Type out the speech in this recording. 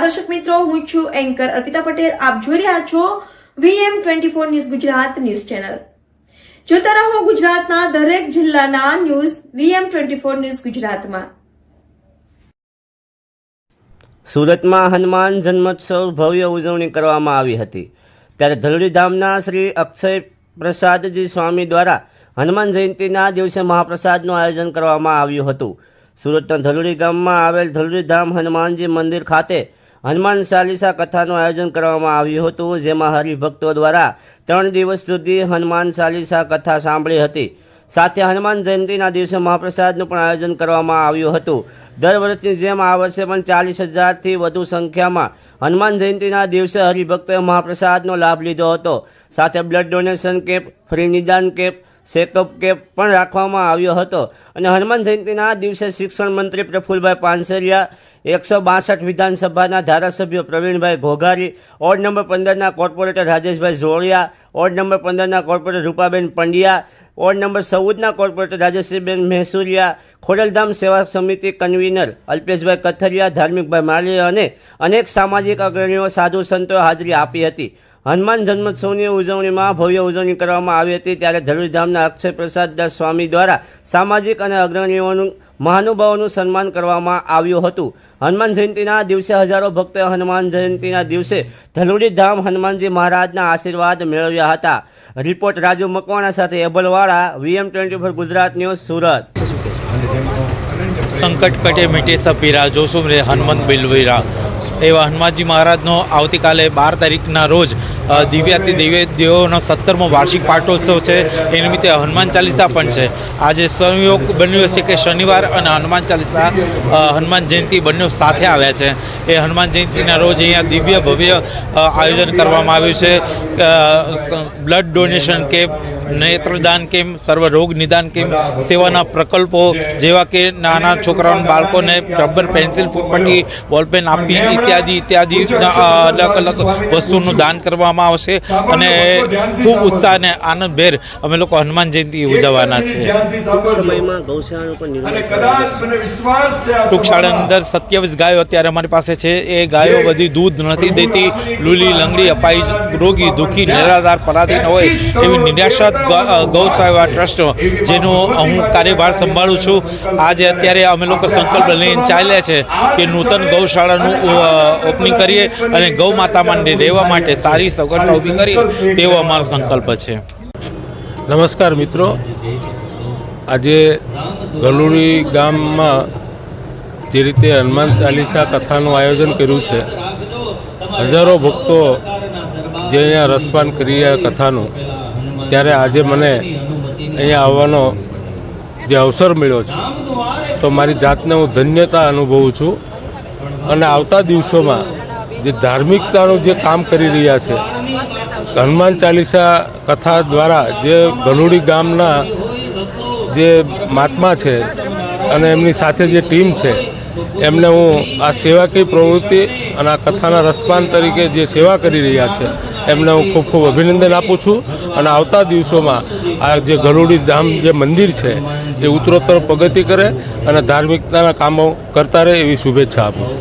નમસ્કાર દર્શક મિત્રો, હું છું એન્કર અર્પિતા પટેલ. આપ જોઈ રહ્યા છો VM24 news Gujarat news channel. જોતા રહો ગુજરાતના દરેક જિલ્લાના ન્યૂઝ VM24 ન્યૂઝ ગુજરાતમાં. સુરતમાં હનુમાન જન્મોત્સવ ભવ્ય ઉજવણી કરવામાં આવી હતી. ત્યારે ધલોડી ધામના શ્રી અક્ષય પ્રસાદજી સ્વામી દ્વારા હનુમાન જયંતિના દિવસે મહાપ્રસાદનું આયોજન કરવામાં આવ્યું હતું. સુરતના ધલોડી ગામમાં આવેલ ધલોડી ધામ હનુમાનજી મંદિર ખાતે હનુમાન ચાલીસા કથાનું આયોજન કરવામાં આવ્યું હતું, જેમાં હરિભક્તો દ્વારા 3 દિવસ સુધી હનુમાન ચાલીસા કથા સાંભળી હતી. સાથે હનુમાન જયંતિના દિવસે મહાપ્રસાદનું પણ આયોજન કરવામાં આવ્યું હતું. દર વર્ષની જેમ આ વર્ષે પણ 40,000થી વધુ સંખ્યામાં હનુમાન જયંતિના દિવસે હરિભક્તોએ મહાપ્રસાદનો લાભ લીધો હતો. સાથે બ્લડ ડોનેશન કેમ્પ, ફ્રી નિદાન કેમ્પ, ચેકઅપ કેમ્પ પણ રાખવામાં આવ્યો હતો. અને હનુમાન જયંતિના દિવસે શિક્ષણ મંત્રી પ્રફુલભાઈ પાનસેરિયા, 162 વિધાનસભાના ધારાસભ્યો પ્રવીણભાઈ ઘોઘારી, વોર્ડ નંબર 15ના corporator Rajeshbhai Jodiya, ward number 15ના corporator Rupaben Pandya, ward number 14ના કોર્પોરેટર રાજેશ્રીબેન મહેસુરિયા, ખોડલધામ સેવા સમિતિ કન્વીનર અલ્પેશભાઈ કથરિયા, ધાર્મિકભાઈ માળીયા અને અનેક સામાજિક અગ્રણીઓ, સાધુ સંતોએ હાજરી આપી હતી. હનુમાન જન્મોત્સવની ઉજવણીમાં ભવ્ય ઉજવણી કરવામાં આવી હતી. ત્યારે ધલોડી ધામના અક્ષય પ્રસાદદાસ સ્વામી દ્વારા સામાજિક અને અગ્રણીઓનું મહાનુભાવોનું સન્માન કરવામાં આવ્યું હતું. હનુમાન જયંતિના દિવસે હજારો ભક્તોએ હનુમાન જયંતિના દિવસે ધલોડી ધામ હનુમાનજી મહારાજના આશીર્વાદ મેળવ્યા હતા. રિપોર્ટ રાજુ મકવાણા સાથે એબલવાળા, VM24 ગુજરાત ન્યૂઝ, સુરત. સંકટ કટે મિટે સબ પીરા, જોશુમ રે હનુમંત બિલવીરા. એવા હનુમાનજી મહારાજનો આવતીકાલે 12 તારીખના રોજ દિવ્યાતિ દિવ્ય દેવોનો 17મો વાર્ષિક પાટોત્સવ છે. એ નિમિત્તે હનુમાન ચાલીસા પણ છે. આજે સંયોગ બન્યો છે કે શનિવાર અને હનુમાન ચાલીસા, હનુમાન જયંતિ બંને સાથે આવ્યા છે. એ હનુમાન જયંતિના રોજ અહીંયા દિવ્ય ભવ્ય આયોજન કરવામાં આવ્યું છે. બ્લડ ડોનેશન કેમ્પ, નેત્રદાન કેમ્પ, સર્વ રોગ નિદાન કેમ્પ, સેવાના પ્રકલ્પો જેવા કે નાના છોકરાઓના બાળકોને રબર, પેન્સિલ, ફૂટપટ્ટી, બોલપેન આપી ઇત્યાદિ અલગ અલગ વસ્તુનું દાન કરવામાં આવશે. અને ખૂબ ઉત્સાહ અને આનંદભેર અમે લોકો હનુમાન જયંતિ ઉજવવાના છે. ટૂંક શાળાની અંદર 27 ગાયો અત્યારે અમારી પાસે છે. એ ગાયો બધી દૂધ નથી દેતી, લૂલી લંગડી, અપાઈ, રોગી, દુઃખી, નિરાધાર, પરાધીન હોય એવી નિરાશા ગૌસેવા ટ્રસ્ટ, જેનો હું કાર્યભાર સંભાળું છું. આજે અત્યારે અમે લોકો સંકલ્પ લઈને ચાલ્યા છે કે નૂતન ગૌશાળાનું ઓપનિંગ કરીએ અને ગૌ માતા માટે રહેવા માટે સારી સગવડતા ઊભી કરીએ, તેવો અમારો સંકલ્પ છે. નમસ્કાર મિત્રો, આજે ધલોડી ગામમાં જે રીતે હનુમાન ચાલીસા કથાનું આયોજન કર્યું છે, હજારો ભક્તો જે અહીંયા રસપાન કરી રહ્યા કથાનું, ત્યારે આજે મને અહીંયા આવવાનો જે અવસર મળ્યો છે તો મારી જાતને હું ધન્યતા અનુભવું છું. અને આવતા દિવસોમાં જે ધાર્મિકતાનું જે કામ કરી રહ્યા છે, હનુમાન ચાલીસા કથા દ્વારા જે ધલોડી ગામના જે મહાત્મા છે અને એમની સાથે જે ટીમ છે, એમને હું આ સેવાકીય પ્રવૃત્તિ અને આ કથાના રસપાન તરીકે જે સેવા કરી રહ્યા છે એમને હું ખૂબ ખૂબ અભિનંદન આપું છું. અને આવતા દિવસોમાં આ જે ધલોડી ધામ જે મંદિર છે એ ઉત્તરોત્તર પ્રગતિ કરે અને ધાર્મિકતાના કામો કરતા રહે એવી શુભેચ્છા આપું છું.